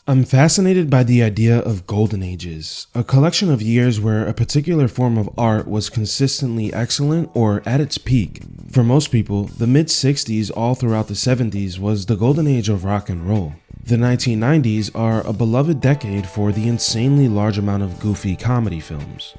I'm fascinated by the idea of golden ages, a collection of years where a particular form of art was consistently excellent or at its peak. For most people, the mid-60s all throughout the 70s was the golden age of rock and roll. The 1990s are a beloved decade for the insanely large amount of goofy comedy films.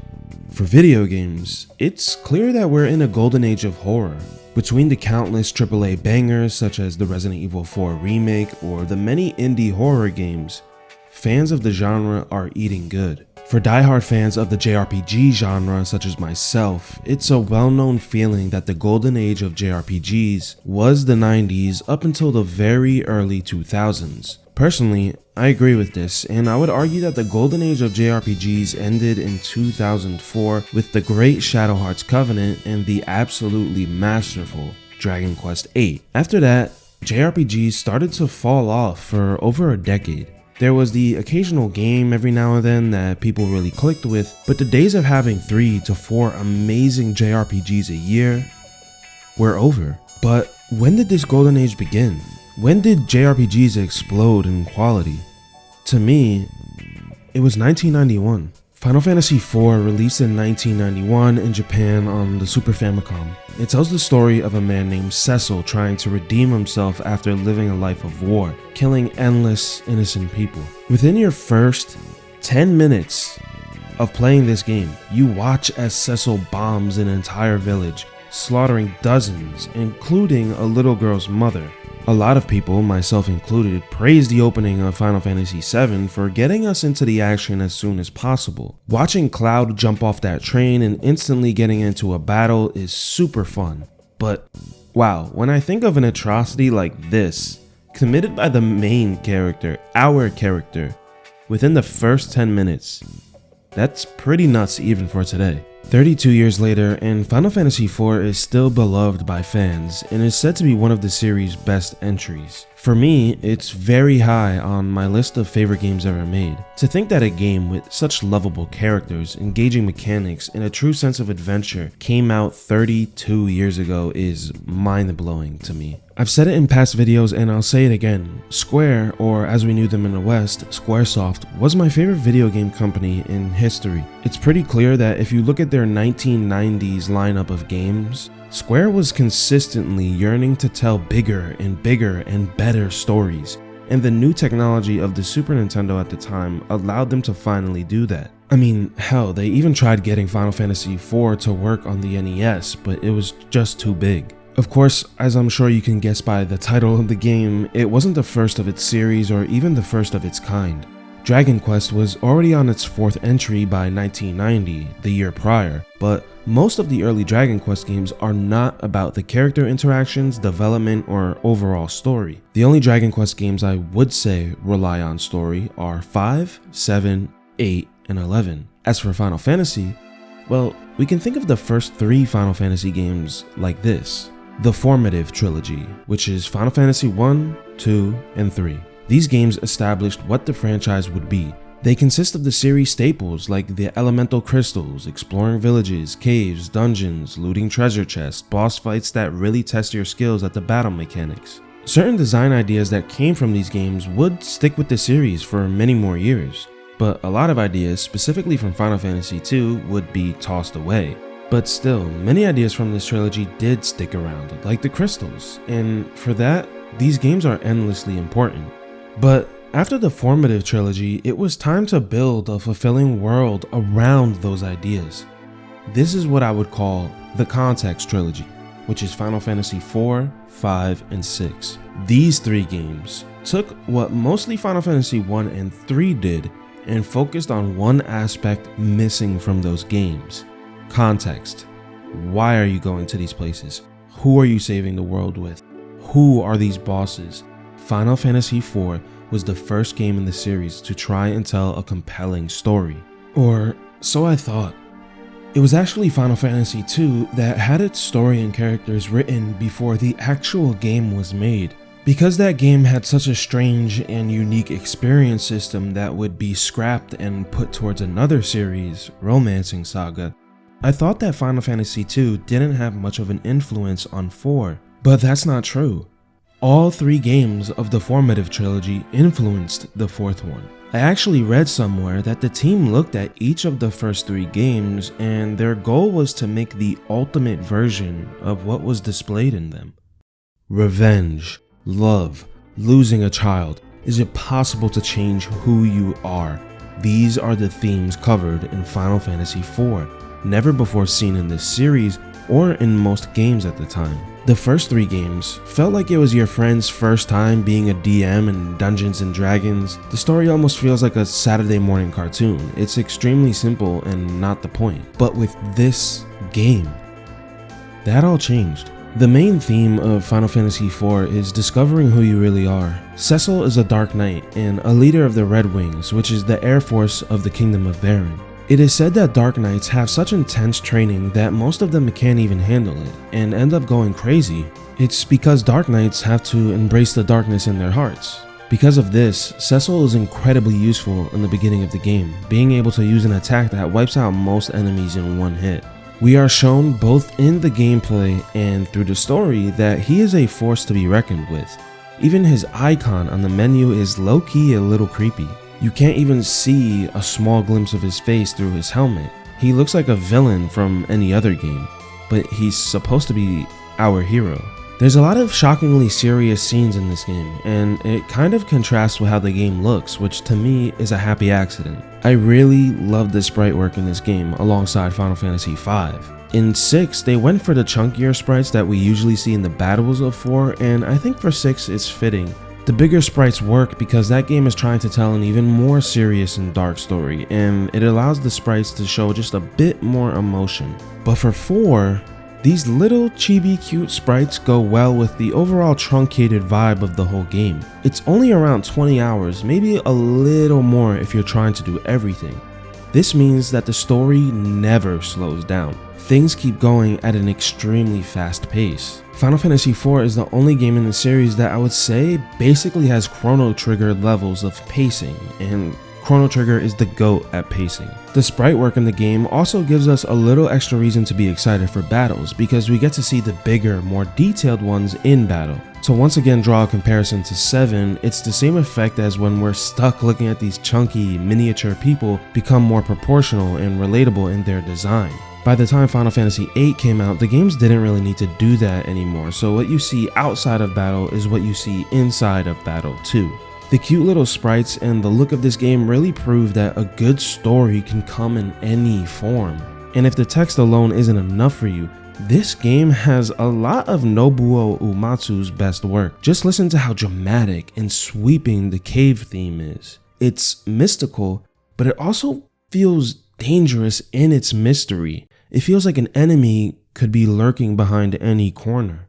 For video games, it's clear that we're in a golden age of horror. Between the countless AAA bangers such as the Resident Evil 4 remake or the many indie horror games, fans of the genre are eating good. For diehard fans of the JRPG genre such as myself, it's a well-known feeling that the golden age of JRPGs was the 90s up until the very early 2000s. Personally, I agree with this, and I would argue that the golden age of JRPGs ended in 2004 with the great Shadow Hearts Covenant and the absolutely masterful Dragon Quest VIII. After that, JRPGs started to fall off for over a decade. There was the occasional game every now and then that people really clicked with, but the days of having 3 to 4 amazing JRPGs a year were over. But when did this golden age begin? When did JRPGs explode in quality? To me, it was 1991. Final Fantasy IV, released in 1991 in Japan on the Super Famicom. It tells the story of a man named Cecil trying to redeem himself after living a life of war, killing endless innocent people. Within your first 10 minutes of playing this game, you watch as Cecil bombs an entire village, slaughtering dozens, including a little girl's mother. A lot of people, myself included, praised the opening of Final Fantasy VII for getting us into the action as soon as possible. Watching Cloud jump off that train and instantly getting into a battle is super fun. But wow, when I think of an atrocity like this, committed by the main character, our character, within the first 10 minutes, that's pretty nuts even for today. 32 years later, and Final Fantasy IV is still beloved by fans and is said to be one of the series' best entries. For me, it's very high on my list of favorite games ever made. To think that a game with such lovable characters, engaging mechanics, and a true sense of adventure came out 32 years ago is mind-blowing to me. I've said it in past videos and I'll say it again. Square, or as we knew them in the West, Squaresoft, was my favorite video game company in history. It's pretty clear that if you look at their 1990s lineup of games, Square was consistently yearning to tell bigger and better stories, and the new technology of the Super Nintendo at the time allowed them to finally do that. I mean, hell, they even tried getting Final Fantasy IV to work on the NES, but it was just too big. Of course, as I'm sure you can guess by the title of the game, it wasn't the first of its series or even the first of its kind. Dragon Quest was already on its 4th entry by 1990, the year prior, but most of the early Dragon Quest games are not about the character interactions, development, or overall story. The only Dragon Quest games I would say rely on story are 5, 7, 8, and 11. As for Final Fantasy, well, we can think of the first 3 Final Fantasy games like this. The formative trilogy, which is Final Fantasy 1, 2, and 3. These games established what the franchise would be. They consist of the series staples like the elemental crystals, exploring villages, caves, dungeons, looting treasure chests, boss fights that really test your skills at the battle mechanics. Certain design ideas that came from these games would stick with the series for many more years, but a lot of ideas, specifically from Final Fantasy II, would be tossed away. But still, many ideas from this trilogy did stick around, like the crystals, and for that, these games are endlessly important. But after the formative trilogy, it was time to build a fulfilling world around those ideas. This is what I would call the context trilogy, which is Final Fantasy IV, 5, and 6. These 3 games took what mostly Final Fantasy 1 and 3 did and focused on one aspect missing from those games: context. Why are you going to these places? Who are you saving the world with? Who are these bosses? Final Fantasy IV was the first game in the series to try and tell a compelling story. Or so I thought. It was actually Final Fantasy II that had its story and characters written before the actual game was made. Because that game had such a strange and unique experience system that would be scrapped and put towards another series, Romancing Saga, I thought that Final Fantasy II didn't have much of an influence on 4, but that's not true. All 3 games of the formative trilogy influenced the 4th one. I actually read somewhere that the team looked at each of the first 3 games and their goal was to make the ultimate version of what was displayed in them. Revenge, love, losing a child. Is it possible to change who you are? These are the themes covered in Final Fantasy IV, never before seen in this series or in most games at the time. The first 3 games felt like it was your friend's first time being a DM in Dungeons & Dragons. The story almost feels like a Saturday morning cartoon. It's extremely simple and not the point. But with this game, that all changed. The main theme of Final Fantasy IV is discovering who you really are. Cecil is a Dark Knight and a leader of the Red Wings, which is the air force of the Kingdom of Baron. It is said that Dark Knights have such intense training that most of them can't even handle it and end up going crazy. It's because Dark Knights have to embrace the darkness in their hearts. Because of this, Cecil is incredibly useful in the beginning of the game, being able to use an attack that wipes out most enemies in one hit. We are shown both in the gameplay and through the story that he is a force to be reckoned with. Even his icon on the menu is low-key a little creepy. You can't even see a small glimpse of his face through his helmet. He looks like a villain from any other game, but he's supposed to be our hero. There's a lot of shockingly serious scenes in this game, and it kind of contrasts with how the game looks, which to me is a happy accident. I really love the sprite work in this game alongside Final Fantasy V. In 6, they went for the chunkier sprites that we usually see in the battles of 4, and I think for 6 it's fitting. The bigger sprites work because that game is trying to tell an even more serious and dark story, and it allows the sprites to show just a bit more emotion. But for 4, these little chibi cute sprites go well with the overall truncated vibe of the whole game. It's only around 20 hours, maybe a little more if you're trying to do everything. This means that the story never slows down. Things keep going at an extremely fast pace. Final Fantasy IV is the only game in the series that I would say basically has Chrono Trigger levels of pacing, and Chrono Trigger is the GOAT at pacing. The sprite work in the game also gives us a little extra reason to be excited for battles because we get to see the bigger, more detailed ones in battle. To once again draw a comparison to 7, it's the same effect as when we're stuck looking at these chunky, miniature people become more proportional and relatable in their design. By the time Final Fantasy VIII came out, the games didn't really need to do that anymore, so what you see outside of battle is what you see inside of battle too. The cute little sprites and the look of this game really prove that a good story can come in any form. And if the text alone isn't enough for you, this game has a lot of Nobuo Uematsu's best work. Just listen to how dramatic and sweeping the cave theme is. It's mystical, but it also feels dangerous in its mystery. It feels like an enemy could be lurking behind any corner.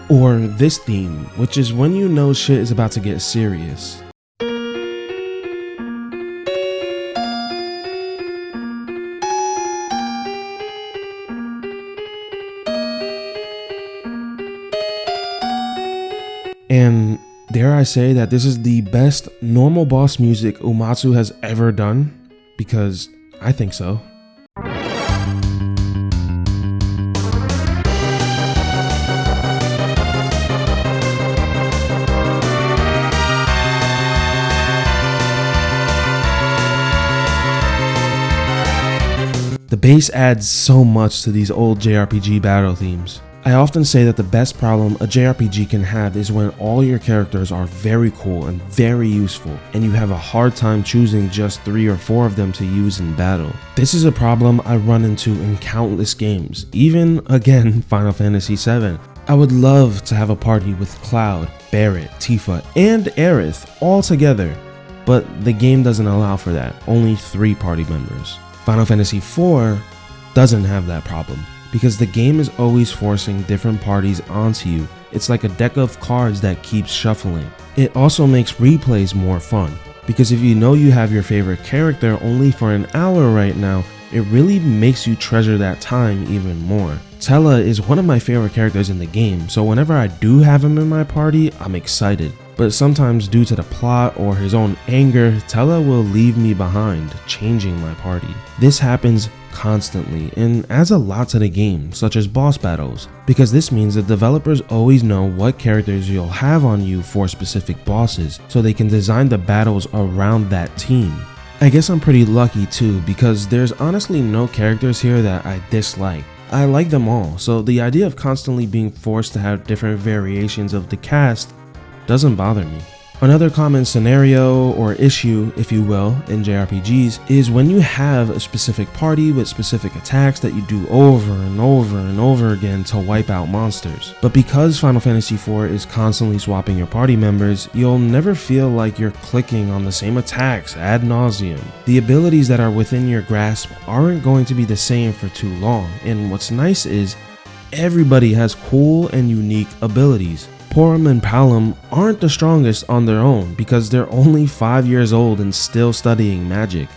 Or this theme, which is when you know shit is about to get serious. And dare I say that this is the best normal boss music Uematsu has ever done? Because I think so. The bass adds so much to these old JRPG battle themes. I often say that the best problem a JRPG can have is when all your characters are very cool and very useful, and you have a hard time choosing just 3 or 4 of them to use in battle. This is a problem I run into in countless games, even, again, Final Fantasy VII. I would love to have a party with Cloud, Barret, Tifa, and Aerith all together, but the game doesn't allow for that, only 3 party members. Final Fantasy IV doesn't have that problem, because the game is always forcing different parties onto you. It's like a deck of cards that keeps shuffling. It also makes replays more fun, because if you know you have your favorite character only for an hour right now, it really makes you treasure that time even more. Tella is one of my favorite characters in the game, so whenever I do have him in my party, I'm excited. But sometimes due to the plot or his own anger, Tella will leave me behind, changing my party. This happens constantly and adds a lot to the game, such as boss battles, because this means that developers always know what characters you'll have on you for specific bosses, so they can design the battles around that team. I guess I'm pretty lucky too, because there's honestly no characters here that I dislike. I like them all, so the idea of constantly being forced to have different variations of the cast doesn't bother me. Another common scenario or issue, if you will, in JRPGs is when you have a specific party with specific attacks that you do over and over and over again to wipe out monsters. But because Final Fantasy IV is constantly swapping your party members, you'll never feel like you're clicking on the same attacks ad nauseum. The abilities that are within your grasp aren't going to be the same for too long, and what's nice is everybody has cool and unique abilities. Porum and Palom aren't the strongest on their own because they're only 5 years old and still studying magic,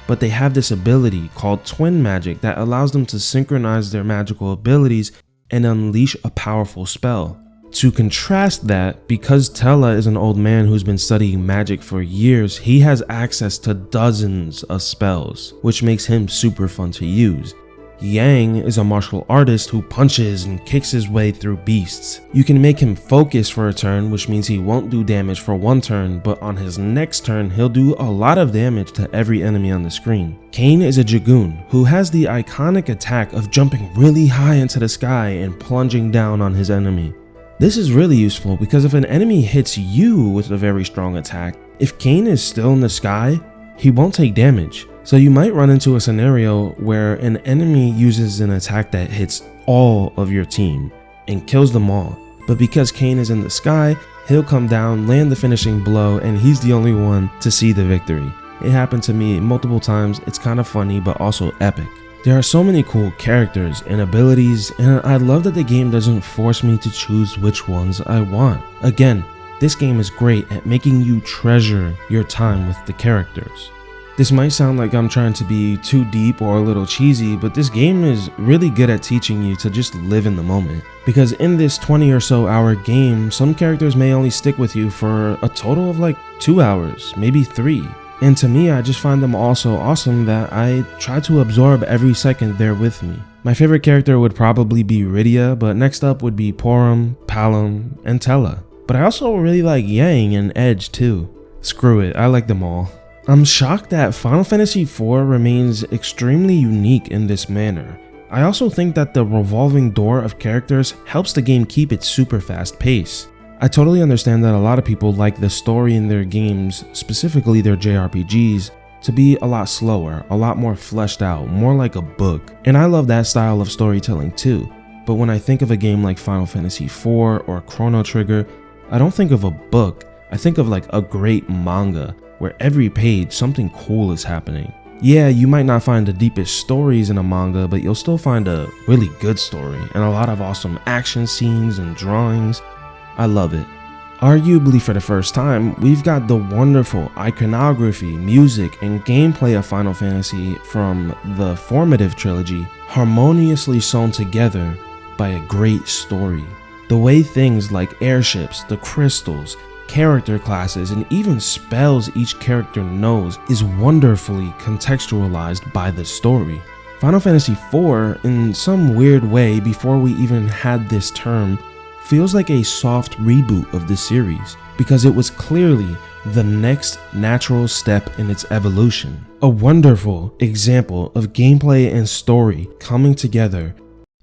but they have this ability called twin magic that allows them to synchronize their magical abilities and unleash a powerful spell. To contrast that, because Tella is an old man who's been studying magic for years, he has access to dozens of spells, which makes him super fun to use. Yang is a martial artist who punches and kicks his way through beasts. You can make him focus for a turn, which means he won't do damage for one turn, but on his next turn he'll do a lot of damage to every enemy on the screen. Kain is a Dragoon who has the iconic attack of jumping really high into the sky and plunging down on his enemy. This is really useful because if an enemy hits you with a very strong attack, if Kain is still in the sky, he won't take damage. So you might run into a scenario where an enemy uses an attack that hits all of your team and kills them all. But because Kain is in the sky, he'll come down, land the finishing blow, and he's the only one to see the victory. It happened to me multiple times. It's kind of funny, but also epic. There are so many cool characters and abilities, and I love that the game doesn't force me to choose which ones I want. Again, this game is great at making you treasure your time with the characters. This might sound like I'm trying to be too deep or a little cheesy, but this game is really good at teaching you to just live in the moment. Because in this 20 or so hour game, some characters may only stick with you for a total of like 2 hours, maybe 3. And to me, I just find them all so awesome that I try to absorb every second they're with me. My favorite character would probably be Rydia, but next up would be Porum, Palom, and Tella. But I also really like Yang and Edge too. Screw it, I like them all. I'm shocked that Final Fantasy IV remains extremely unique in this manner. I also think that the revolving door of characters helps the game keep its super fast pace. I totally understand that a lot of people like the story in their games, specifically their JRPGs, to be a lot slower, a lot more fleshed out, more like a book. And I love that style of storytelling too. But when I think of a game like Final Fantasy IV or Chrono Trigger, I don't think of a book, I think of like a great manga, where every page something cool is happening. Yeah, you might not find the deepest stories in a manga, but you'll still find a really good story and a lot of awesome action scenes and drawings. I love it. Arguably for the first time, we've got the wonderful iconography, music, and gameplay of Final Fantasy from the formative trilogy harmoniously sewn together by a great story. The way things like airships, the crystals, character classes, and even spells each character knows is wonderfully contextualized by the story. Final Fantasy IV, in some weird way before we even had this term, feels like a soft reboot of the series because it was clearly the next natural step in its evolution. A wonderful example of gameplay and story coming together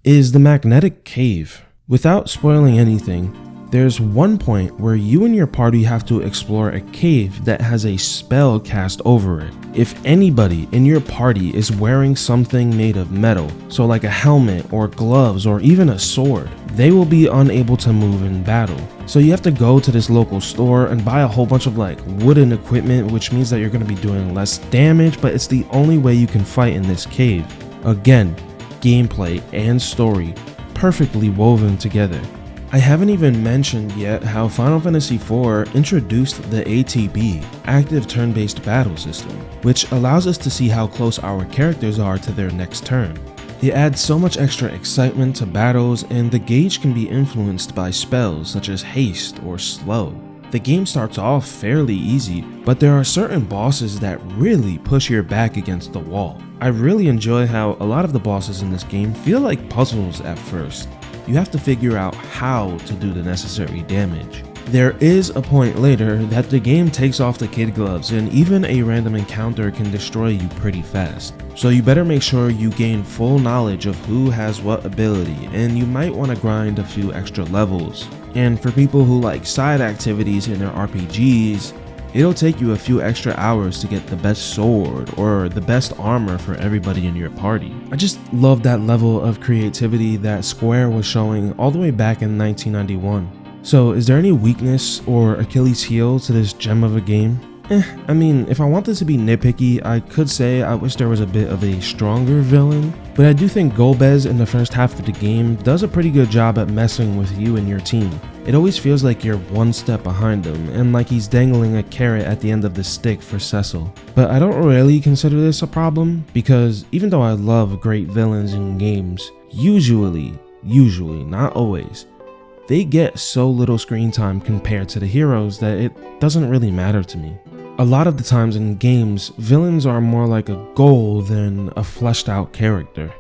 is the Magnetic Cave. Without spoiling anything, there's one point where you and your party have to explore a cave that has a spell cast over it. If anybody in your party is wearing something made of metal, so like a helmet or gloves or even a sword, they will be unable to move in battle. So you have to go to this local store and buy a whole bunch of like wooden equipment, which means that you're going to be doing less damage, but it's the only way you can fight in this cave. Again, gameplay and story perfectly woven together. I haven't even mentioned yet how Final Fantasy IV introduced the ATB, Active Turn-Based Battle System, which allows us to see how close our characters are to their next turn. It adds so much extra excitement to battles, and the gauge can be influenced by spells such as haste or slow. The game starts off fairly easy, but there are certain bosses that really push your back against the wall. I really enjoy how a lot of the bosses in this game feel like puzzles at first. You have to figure out how to do the necessary damage. There is a point later that the game takes off the kid gloves, and even a random encounter can destroy you pretty fast. So you better make sure you gain full knowledge of who has what ability, and you might want to grind a few extra levels. And for people who like side activities in their RPGs, it'll take you a few extra hours to get the best sword or the best armor for everybody in your party. I just love that level of creativity that Square was showing all the way back in 1991. So is there any weakness or Achilles heel to this gem of a game? I mean, if I want this to be nitpicky, I could say I wish there was a bit of a stronger villain, but I do think Golbez in the first half of the game does a pretty good job at messing with you and your team. It always feels like you're one step behind him, and like he's dangling a carrot at the end of the stick for Cecil. But I don't really consider this a problem, because even though I love great villains in games, usually, not always, they get so little screen time compared to the heroes that it doesn't really matter to me. A lot of the times in games, villains are more like a goal than a fleshed out character.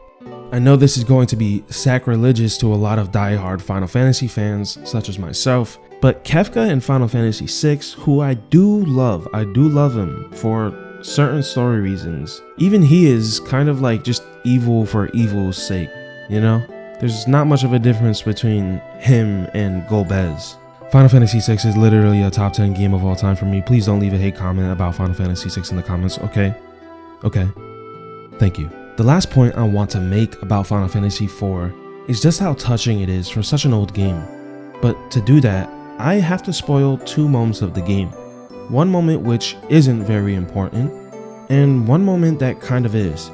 I know this is going to be sacrilegious to a lot of die-hard Final Fantasy fans, such as myself, but Kefka in Final Fantasy VI, who I do love him for certain story reasons. Even he is kind of like just evil for evil's sake, you know? There's not much of a difference between him and Golbez. Final Fantasy VI is literally a top 10 game of all time for me. Please don't leave a hate comment about Final Fantasy VI in the comments, okay? Okay. Thank you. The last point I want to make about Final Fantasy IV is just how touching it is for such an old game. But to do that, I have to spoil two moments of the game. One moment which isn't very important, and one moment that kind of is.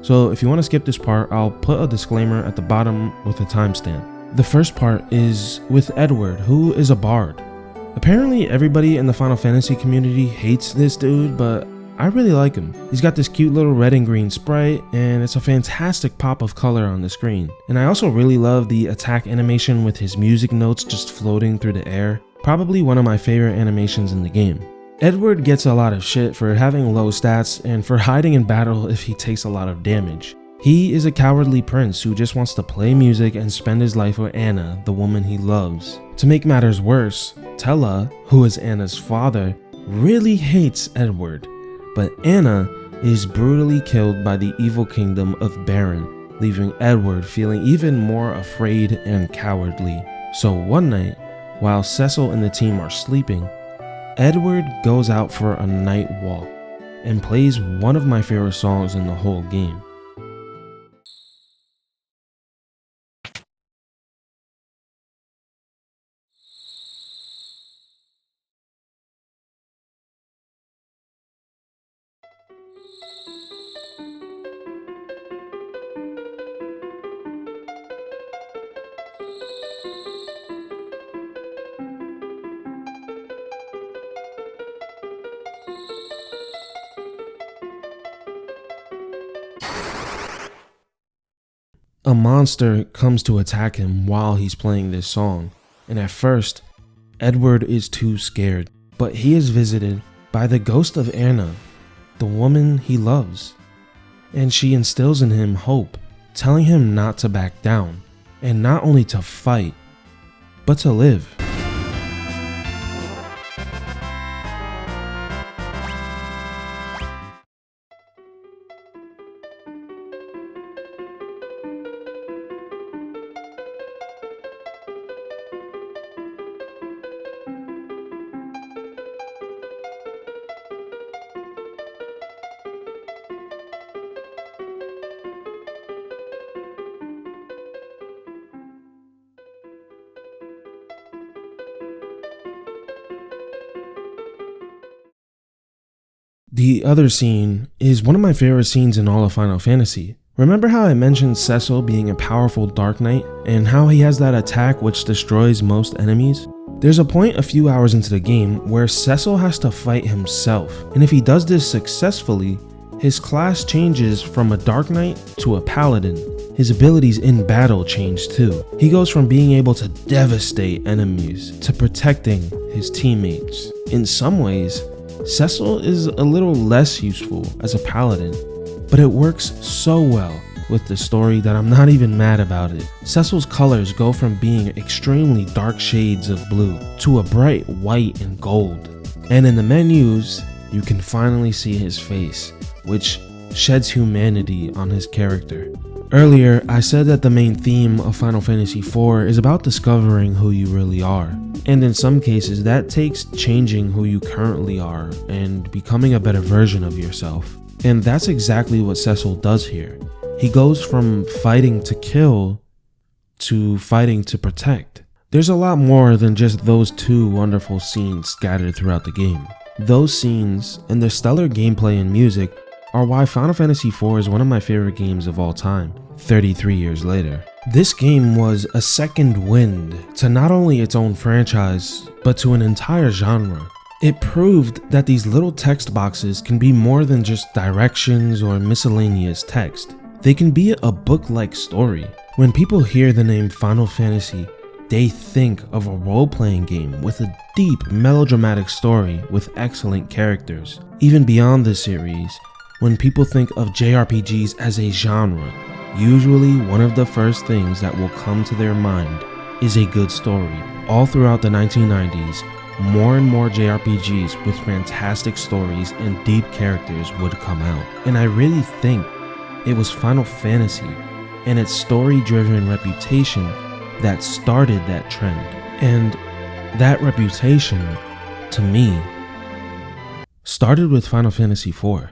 So if you want to skip this part, I'll put a disclaimer at the bottom with a timestamp. The first part is with Edward, who is a bard. Apparently everybody in the Final Fantasy community hates this dude, but I really like him. He's got this cute little red and green sprite, and it's a fantastic pop of color on the screen. And I also really love the attack animation with his music notes just floating through the air. Probably one of my favorite animations in the game. Edward gets a lot of shit for having low stats and for hiding in battle if he takes a lot of damage. He is a cowardly prince who just wants to play music and spend his life with Anna, the woman he loves. To make matters worse, Tella, who is Anna's father, really hates Edward, but Anna is brutally killed by the evil kingdom of Baron, leaving Edward feeling even more afraid and cowardly. So one night, while Cecil and the team are sleeping, Edward goes out for a night walk and plays one of my favorite songs in the whole game. A monster comes to attack him while he's playing this song, and at first, Edward is too scared, but he is visited by the ghost of Anna, the woman he loves, and she instills in him hope, telling him not to back down, and not only to fight, but to live. The other scene is one of my favorite scenes in all of Final Fantasy. Remember how I mentioned Cecil being a powerful Dark Knight and how he has that attack which destroys most enemies? There's a point a few hours into the game where Cecil has to fight himself, and if he does this successfully, his class changes from a Dark Knight to a Paladin, His abilities in battle change too. He goes from being able to devastate enemies to protecting his teammates. In some ways, Cecil is a little less useful as a paladin, but it works so well with the story that I'm not even mad about it. Cecil's colors go from being extremely dark shades of blue to a bright white and gold. And in the menus, you can finally see his face, which sheds humanity on his character. Earlier, I said that the main theme of Final Fantasy IV is about discovering who you really are. And in some cases, that takes changing who you currently are and becoming a better version of yourself. And that's exactly what Cecil does here. He goes from fighting to kill to fighting to protect. There's a lot more than just those two wonderful scenes scattered throughout the game. Those scenes and their stellar gameplay and music are why Final Fantasy IV is one of my favorite games of all time, 33 years later. This game was a second wind to not only its own franchise, but to an entire genre. It proved that these little text boxes can be more than just directions or miscellaneous text. They can be a book-like story. When people hear the name Final Fantasy, they think of a role-playing game with a deep, melodramatic story with excellent characters. Even beyond the series, when people think of JRPGs as a genre, usually one of the first things that will come to their mind is a good story. All throughout the 1990s, more and more JRPGs with fantastic stories and deep characters would come out. And I really think it was Final Fantasy and its story-driven reputation that started that trend. And that reputation, to me, started with Final Fantasy IV.